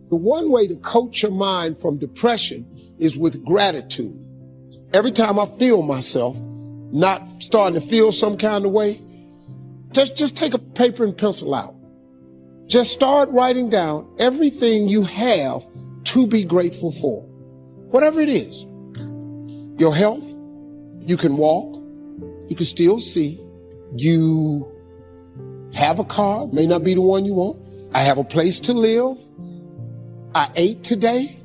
The one way to coach your mind from depression is with gratitude. Every time I feel myself not starting to feel some kind of way, just take a paper and pencil out. Just start writing down everything you have to be grateful for. Whatever it is. Your health, you can walk, you can still see, you have a car, may not be the one you want. I have a place to live. I ate today.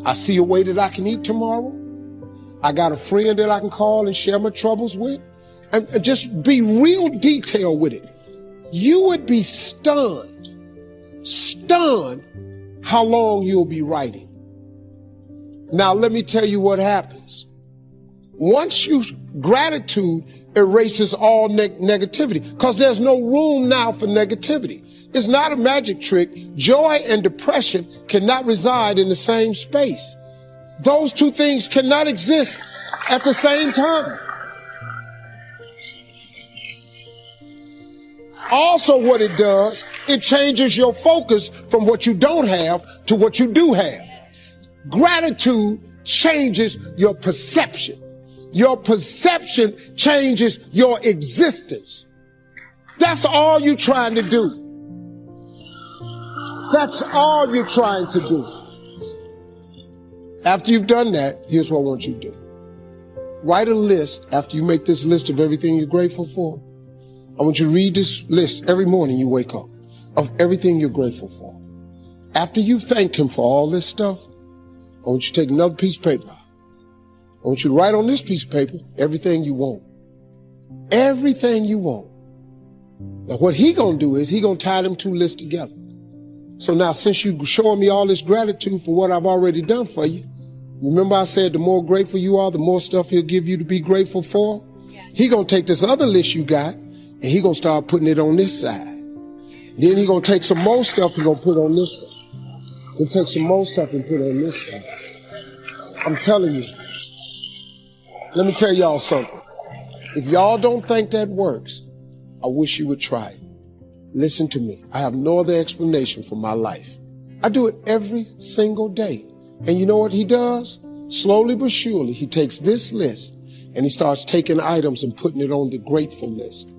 I see a way that I can eat tomorrow. I got a friend that I can call and share my troubles with. And just be real detailed with it. You would be stunned how long you'll be writing. Now, let me tell you what happens. Once gratitude erases all negativity, because there's no room now for negativity. It's not a magic trick. Joy and depression cannot reside in the same space. Those two things cannot exist at the same time. Also, what it does, it changes your focus from what you don't have to what you do have. Gratitude changes your perception. Your perception changes your existence. That's all you're trying to do. That's all you're trying to do. After you've done that, here's what I want you to do. Write a list after you make this list of everything you're grateful for. I want you to read this list every morning you wake up of everything you're grateful for. After you've thanked him for all this stuff, I want you to take another piece of paper. I want you to write on this piece of paper everything you want. Everything you want. Now what he gonna do is he gonna tie them two lists together. So now since you showing me all this gratitude for what I've already done for you, remember I said the more grateful you are, the more stuff he'll give you to be grateful for? Yeah. He gonna take this other list you got and he gonna start putting it on this side. Then he gonna take some more stuff and gonna put on this side. He'll take some more stuff and put on this side. I'm telling you. Let me tell y'all something. If y'all don't think that works, I wish you would try it. Listen to me. I have no other explanation for my life. I do it every single day. And you know what he does? Slowly but surely, he takes this list and he starts taking items and putting it on the grateful list.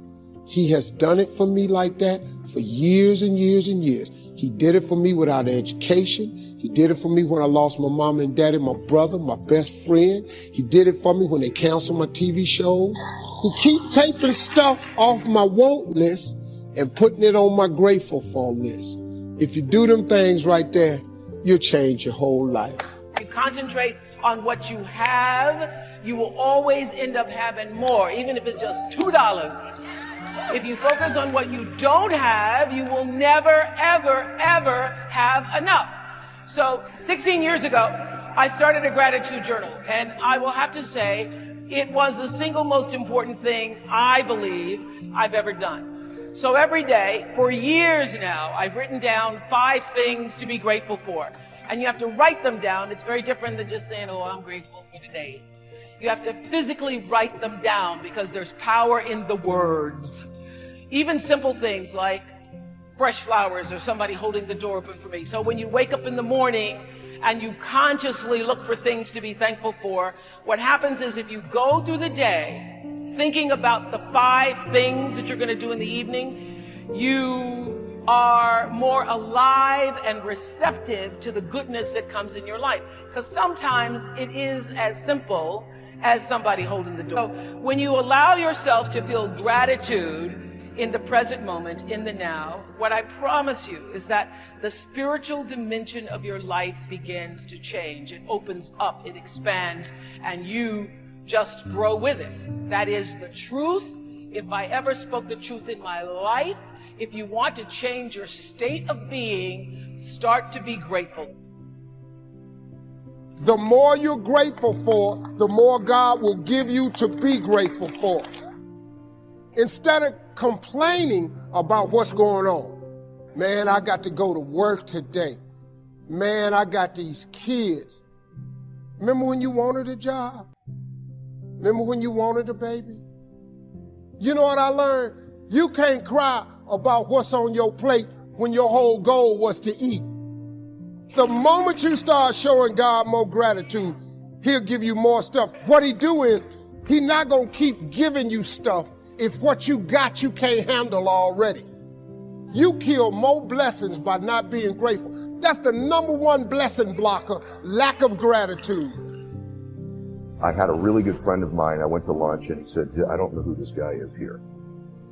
He has done it for me like that for years and years and years. He did it for me without education. He did it for me when I lost my mom and daddy, my brother, my best friend. He did it for me when they canceled my TV shows. He keeps taking stuff off my want list and putting it on my grateful for list. If you do them things right there, you'll change your whole life. You concentrate on what you have, you will always end up having more, even if it's just $2. If you focus on what you don't have, you will never, ever, ever have enough. So 16 years ago, I started a gratitude journal, and I will have to say it was the single most important thing I believe I've ever done. So every day, for years now, I've written down 5 things to be grateful for. And you have to write them down. It's very different than just saying, oh, I'm grateful for today. You have to physically write them down because there's power in the words. Even simple things like fresh flowers or somebody holding the door open for me. So when you wake up in the morning and you consciously look for things to be thankful for, what happens is if you go through the day thinking about the 5 things that you're going to do in the evening, you are more alive and receptive to the goodness that comes in your life. Because sometimes it is as simple as somebody holding the door. So when you allow yourself to feel gratitude in the present moment, in the now, what I promise you is that the spiritual dimension of your life begins to change. It opens up, it expands, and you just grow with it. That is the truth. If I ever spoke the truth in my life, if you want to change your state of being, start to be grateful. The more you're grateful for, the more God will give you to be grateful for. Instead of complaining about what's going on, man, I got to go to work today. Man, I got these kids. Remember when you wanted a job? Remember when you wanted a baby? You know what I learned? You can't cry about what's on your plate when your whole goal was to eat. The moment you start showing God more gratitude, he'll give you more stuff. What he do is, he's not going to keep giving you stuff if what you got you can't handle already. You kill more blessings by not being grateful. That's the number one blessing blocker, lack of gratitude. I had a really good friend of mine. I went to lunch and he said, I don't know who this guy is here.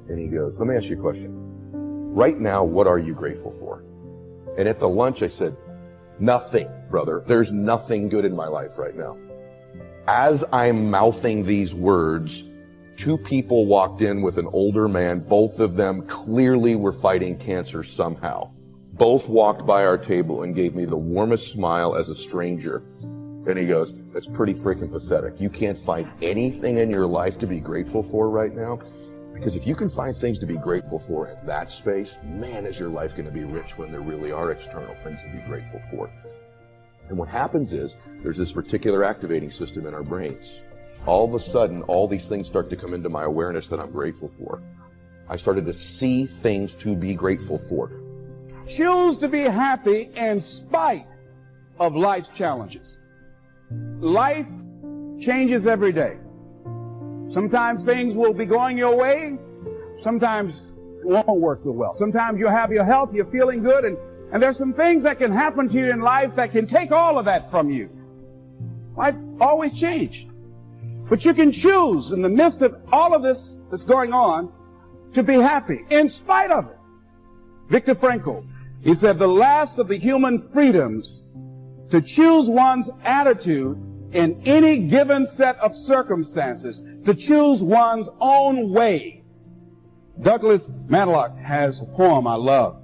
And he goes, let me ask you a question. Right now, what are you grateful for? And at the lunch, I said, nothing, brother. There's nothing good in my life right now. As I'm mouthing these words, two people walked in with an older man. Both of them clearly were fighting cancer somehow. Both walked by our table and gave me the warmest smile as a stranger. And he goes, that's pretty freaking pathetic. You can't find anything in your life to be grateful for right now? Because if you can find things to be grateful for in that space, man, is your life going to be rich when there really are external things to be grateful for. And what happens is, there's this reticular activating system in our brains. All of a sudden, all these things start to come into my awareness that I'm grateful for. I started to see things to be grateful for. Choose to be happy in spite of life's challenges. Life changes every day. Sometimes things will be going your way. Sometimes it won't work so well. Sometimes you'll have your health, you're feeling good, and there's some things that can happen to you in life that can take all of that from you. Life always changed. But you can choose in the midst of all of this that's going on to be happy in spite of it. Viktor Frankl, he said the last of the human freedoms to choose one's attitude in any given set of circumstances, to choose one's own way. Douglas Matlock has a poem I love.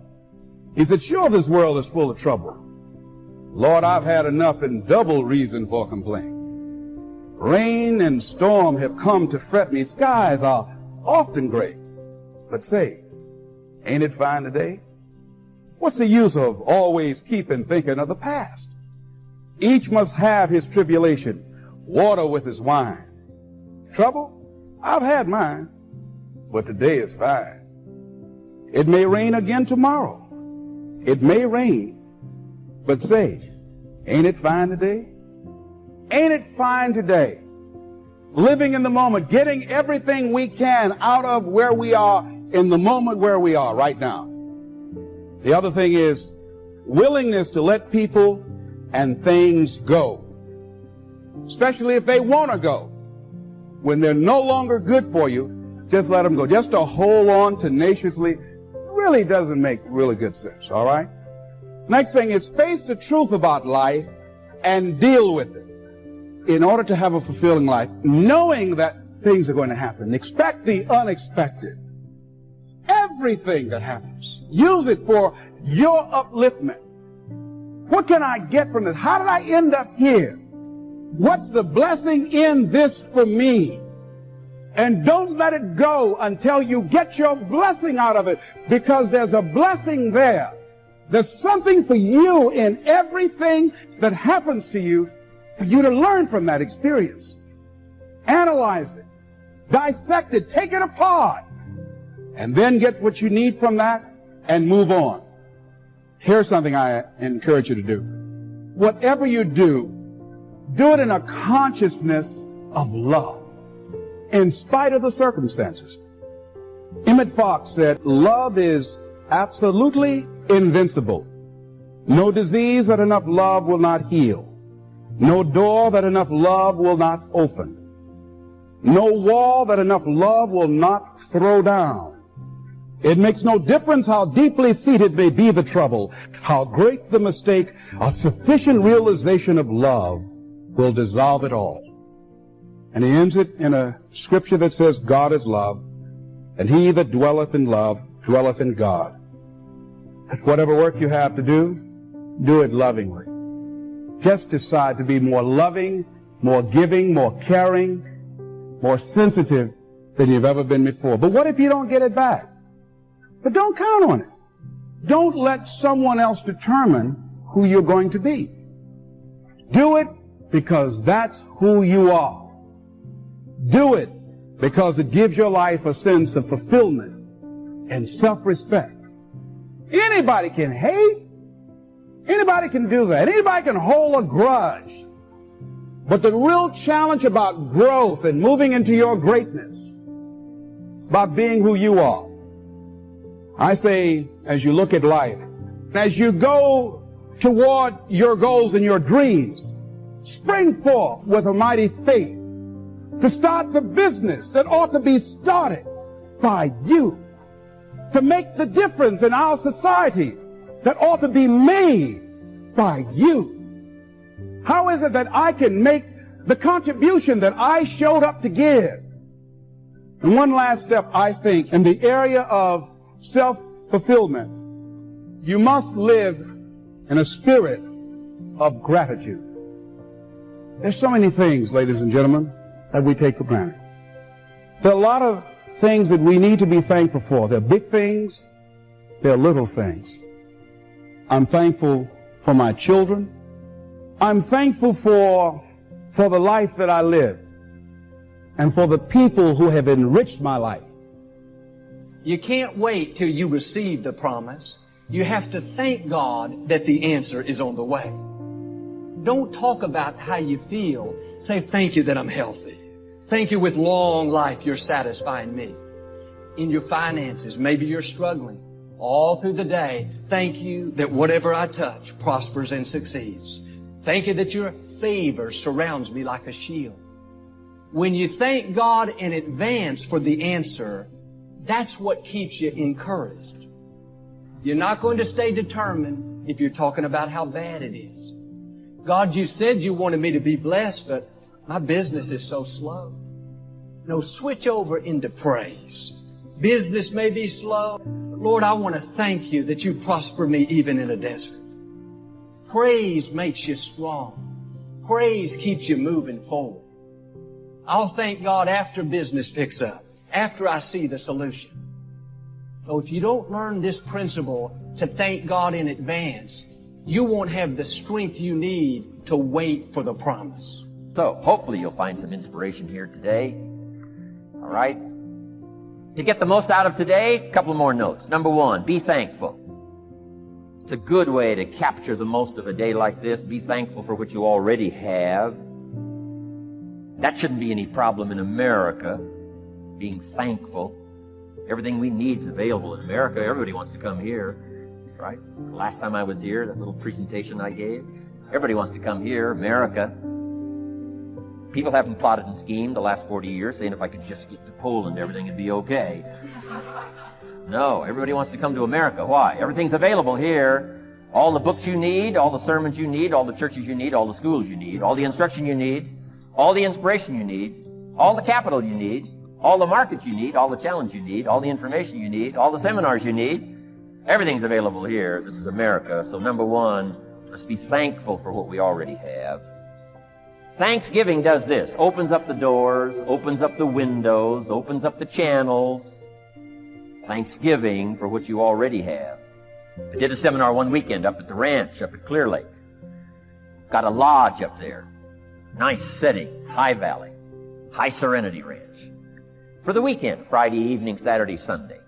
He said, sure, this world is full of trouble. Lord, I've had enough and double reason for complaint. Rain and storm have come to fret me. Skies are often gray. But say, ain't it fine today? What's the use of always keeping thinking of the past? Each must have his tribulation, water with his wine. Trouble? I've had mine, but today is fine. It may rain again tomorrow. It may rain, but say, ain't it fine today? Ain't it fine today? Living in the moment, getting everything we can out of where we are in the moment where we are right now. The other thing is willingness to let people and things go, especially if they want to go. When they're no longer good for you, just let them go. Just to hold on tenaciously really doesn't make really good sense, all right? Next thing is face the truth about life and deal with it. In order to have a fulfilling life, knowing that things are going to happen, expect the unexpected. Everything that happens, use it for your upliftment. What can I get from this? How did I end up here? What's the blessing in this for me? And don't let it go until you get your blessing out of it, because there's a blessing there. There's something for you in everything that happens to you for you to learn from that experience. Analyze it, dissect it, take it apart, and then get what you need from that and move on. Here's something I encourage you to do. Whatever you do, do it in a consciousness of love, in spite of the circumstances. Emmett Fox said, love is absolutely invincible. No disease that enough love will not heal. No door that enough love will not open. No wall that enough love will not throw down. It makes no difference how deeply seated may be the trouble, how great the mistake, a sufficient realization of love will dissolve it all. And he ends it in a scripture that says, God is love, and he that dwelleth in love dwelleth in God. Whatever work you have to do it lovingly. Just decide to be more loving, more giving, more caring, more sensitive than you've ever been before. But what if you don't get it back? But don't count on it. Don't let someone else determine who you're going to be. Do it because that's who you are. Do it because it gives your life a sense of fulfillment and self-respect. Anybody can hate. Anybody can do that. Anybody can hold a grudge. But the real challenge about growth and moving into your greatness is about being who you are. I say, as you look at life, as you go toward your goals and your dreams, spring forth with a mighty faith to start the business that ought to be started by you, to make the difference in our society that ought to be made by you. How is it that I can make the contribution that I showed up to give? And one last step, I think, in the area of self-fulfillment, you must live in a spirit of gratitude. There's so many things, ladies and gentlemen, that we take for granted. There are a lot of things that we need to be thankful for. There are big things, there are little things. I'm thankful for my children. I'm thankful for the life that I live and for the people who have enriched my life. You can't wait till you receive the promise. You have to thank God that the answer is on the way. Don't talk about how you feel. Say, thank you that I'm healthy. Thank you with long life you're satisfying me. In your finances, maybe you're struggling. All through the day, thank you that whatever I touch prospers and succeeds. Thank you that your favor surrounds me like a shield. When you thank God in advance for the answer, that's what keeps you encouraged. You're not going to stay determined if you're talking about how bad it is. God, you said you wanted me to be blessed, but my business is so slow. No, switch over into praise. Business may be slow, but Lord, I want to thank you that you prosper me even in a desert. Praise makes you strong. Praise keeps you moving forward. I'll thank God after business picks up, after I see the solution. So if you don't learn this principle to thank God in advance, you won't have the strength you need to wait for the promise. So hopefully you'll find some inspiration here today. All right? To get the most out of today, a couple more notes. Number one, be thankful. It's a good way to capture the most of a day like this. Be thankful for what you already have. That shouldn't be any problem in America, being thankful. Everything we need is available in America. Everybody wants to come here, right? The last time I was here, that little presentation I gave, everybody wants to come here, America. People haven't plotted and schemed the last 40 years saying if I could just get to Poland, everything would be okay. No, everybody wants to come to America. Why? Everything's available here. All the books you need, all the sermons you need, all the churches you need, all the schools you need, all the instruction you need, all the inspiration you need, all the capital you need, all the markets you need, all the challenge you need, all the information you need, all the seminars you need. Everything's available here. This is America. So number one, let's be thankful for what we already have. Thanksgiving does this. Opens up the doors, opens up the windows, opens up the channels. Thanksgiving for what you already have. I did a seminar one weekend up at the ranch, up at Clear Lake. Got a lodge up there. Nice setting, high valley, high serenity ranch. For the weekend, Friday evening, Saturday, Sunday.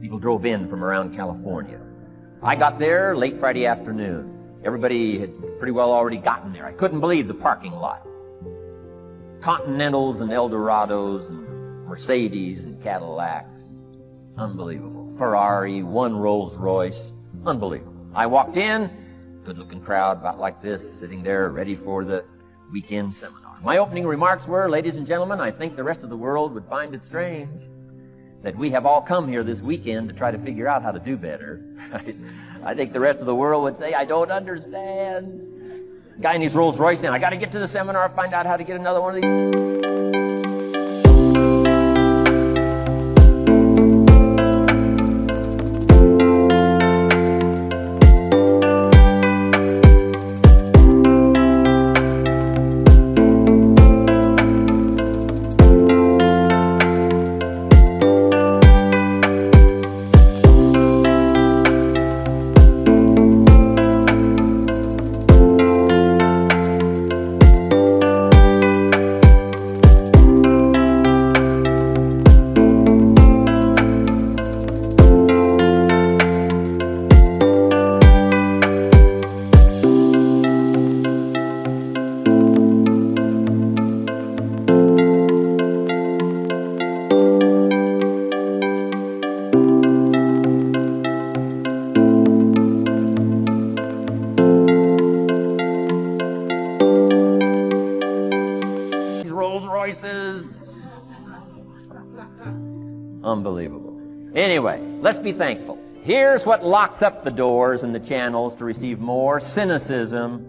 People drove in from around California. I got there late Friday afternoon. Everybody had pretty well already gotten there. I couldn't believe the parking lot. Continentals and Eldorados and Mercedes and Cadillacs. Unbelievable. Ferrari, one Rolls Royce. Unbelievable. I walked in, good-looking crowd about like this, sitting there ready for the weekend seminar. My opening remarks were, ladies and gentlemen, I think the rest of the world would find it strange that we have all come here this weekend to try to figure out how to do better. I think the rest of the world would say, I don't understand. Guy in his Rolls Royce saying, I got to get to the seminar, find out how to get another one of these. Unbelievable. Anyway, let's be thankful. Here's what locks up the doors and the channels to receive more: cynicism.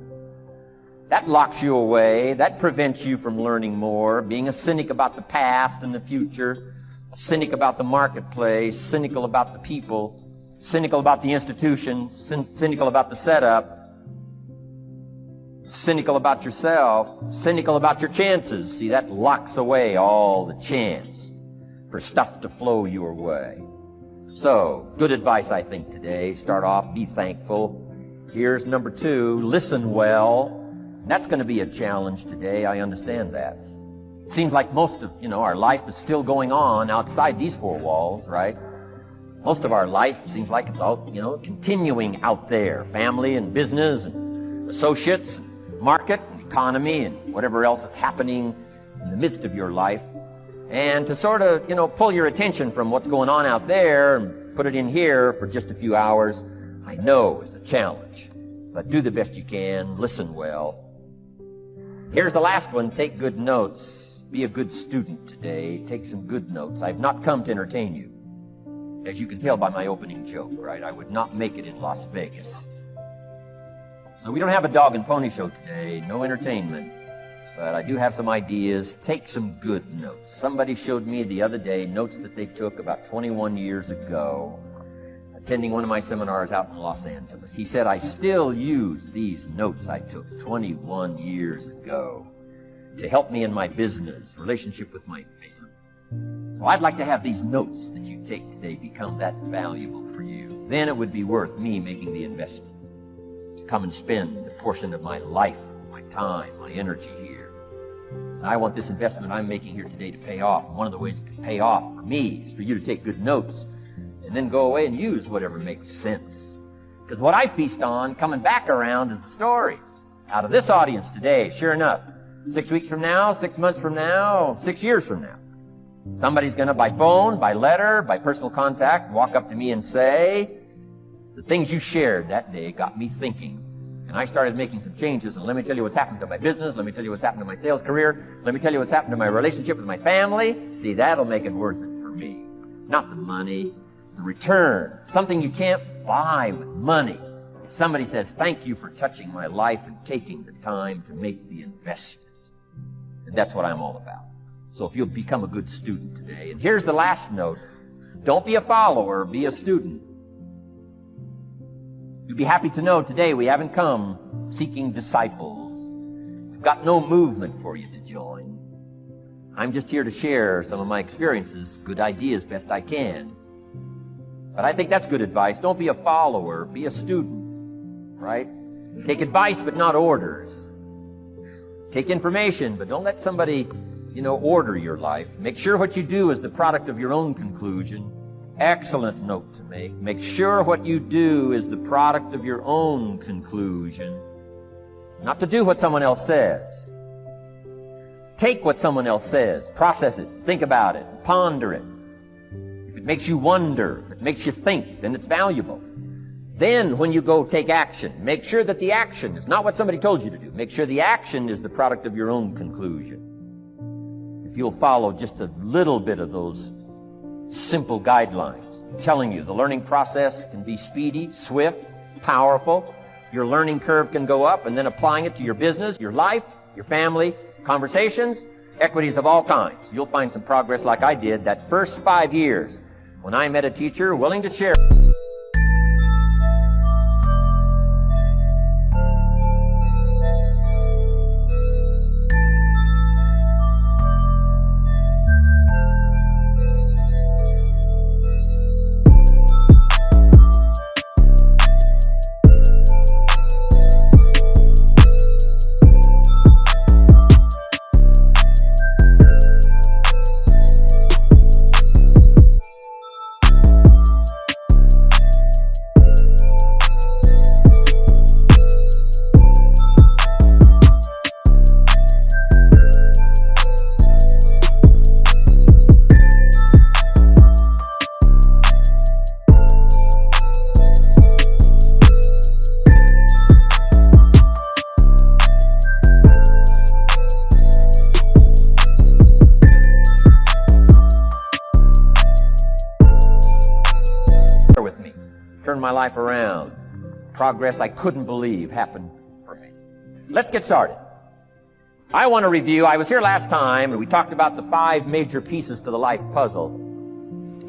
That locks you away. That prevents you from learning more. Being a cynic about the past and the future, a cynic about the marketplace, cynical about the people, cynical about the institutions, cynical about the setup, cynical about yourself, cynical about your chances. See, that locks away all the chance for stuff to flow your way. So, good advice, I think, today. Start off, be thankful. Here's number 2, listen well. That's going to be a challenge today. I understand that. It seems like most of, our life is still going on outside these 4 walls, right? Most of our life seems like it's all, continuing out there. Family and business and associates, market and economy and whatever else is happening in the midst of your life. And to sort of, pull your attention from what's going on out there and put it in here for just a few hours, I know is a challenge. But do the best you can. Listen well. Here's the last one. Take good notes. Be a good student today. Take some good notes. I've not come to entertain you. As you can tell by my opening joke, right? I would not make it in Las Vegas. So we don't have a dog and pony show today. No entertainment. But I do have some ideas. Take some good notes. Somebody showed me the other day notes that they took about 21 years ago, attending one of my seminars out in Los Angeles. He said, I still use these notes I took 21 years ago to help me in my business, relationship with my family. So I'd like to have these notes that you take today become that valuable for you. Then it would be worth me making the investment to come and spend a portion of my life, my time, my energy here. And I want this investment I'm making here today to pay off. And one of the ways it can pay off for me is for you to take good notes and then go away and use whatever makes sense. Because what I feast on coming back around is the stories out of this audience today. Sure enough, 6 weeks from now, 6 months from now, 6 years from now, somebody's going to, by phone, by letter, by personal contact, walk up to me and say, the things you shared that day got me thinking. And I started making some changes, and let me tell you what's happened to my business, let me tell you what's happened to my sales career, let me tell you what's happened to my relationship with my family. See, that'll make it worth it for me. Not the money, the return. Something you can't buy with money. Somebody says, thank you for touching my life and taking the time to make the investment. And that's what I'm all about. So if you'll become a good student today. And here's the last note. Don't be a follower, be a student. You'd be happy to know today we haven't come seeking disciples. We've got no movement for you to join. I'm just here to share some of my experiences, good ideas best I can. But I think that's good advice. Don't be a follower, be a student, right? Take advice but not orders. Take information, but don't let somebody, order your life. Make sure what you do is the product of your own conclusion. Excellent note to make. Make sure what you do is the product of your own conclusion. Not to do what someone else says. Take what someone else says, process it, think about it, ponder it. If it makes you wonder, if it makes you think, then it's valuable. Then when you go take action, make sure that the action is not what somebody told you to do. Make sure the action is the product of your own conclusion. If you'll follow just a little bit of those simple guidelines, I'm telling you, the learning process can be speedy, swift, powerful. Your learning curve can go up, and then applying it to your business, your life, your family, conversations, equities of all kinds. You'll find some progress like I did that first 5 years when I met a teacher willing to share. life around. Progress I couldn't believe happened for me. Let's get started. I want to review, I was here last time and we talked about the 5 major pieces to the life puzzle.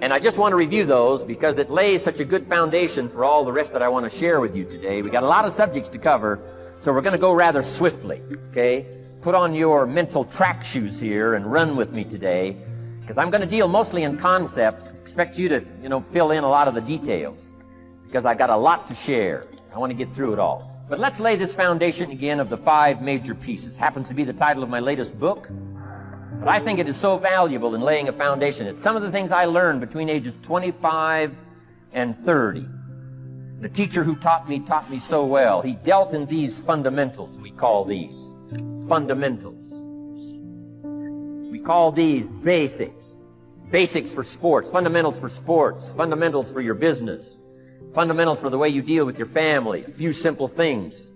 And I just want to review those because it lays such a good foundation for all the rest that I want to share with you today. We got a lot of subjects to cover, so we're going to go rather swiftly, okay? Put on your mental track shoes here and run with me today, because I'm going to deal mostly in concepts. Expect you to, fill in a lot of the details, because I've got a lot to share. I want to get through it all. But let's lay this foundation again of the 5 major pieces. Happens to be the title of my latest book. But I think it is so valuable in laying a foundation. It's some of the things I learned between ages 25 and 30. The teacher who taught me so well. He dealt in these fundamentals, we call these. Fundamentals. We call these basics. Basics for sports, fundamentals for sports, fundamentals for your business, fundamentals for the way you deal with your family, a few simple things,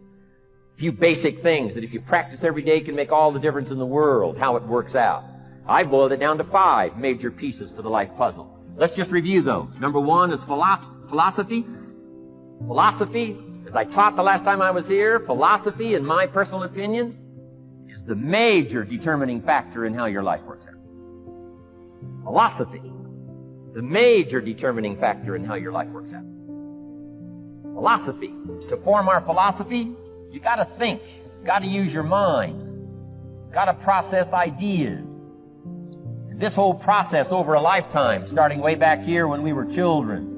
a few basic things that if you practice every day can make all the difference in the world, how it works out. I boiled it down to 5 major pieces to the life puzzle. Let's just review those. Number 1 is philosophy. Philosophy, as I taught the last time I was here, philosophy, in my personal opinion, is the major determining factor in how your life works out. Philosophy, the major determining factor in how your life works out. Philosophy. To form our philosophy, you got to think, got to use your mind, got to process ideas. And this whole process over a lifetime, starting way back here when we were children,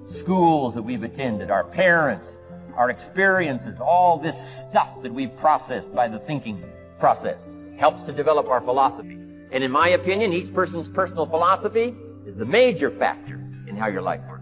schools that we've attended, our parents, our experiences, all this stuff that we've processed by the thinking process helps to develop our philosophy. And in my opinion, each person's personal philosophy is the major factor in how your life works.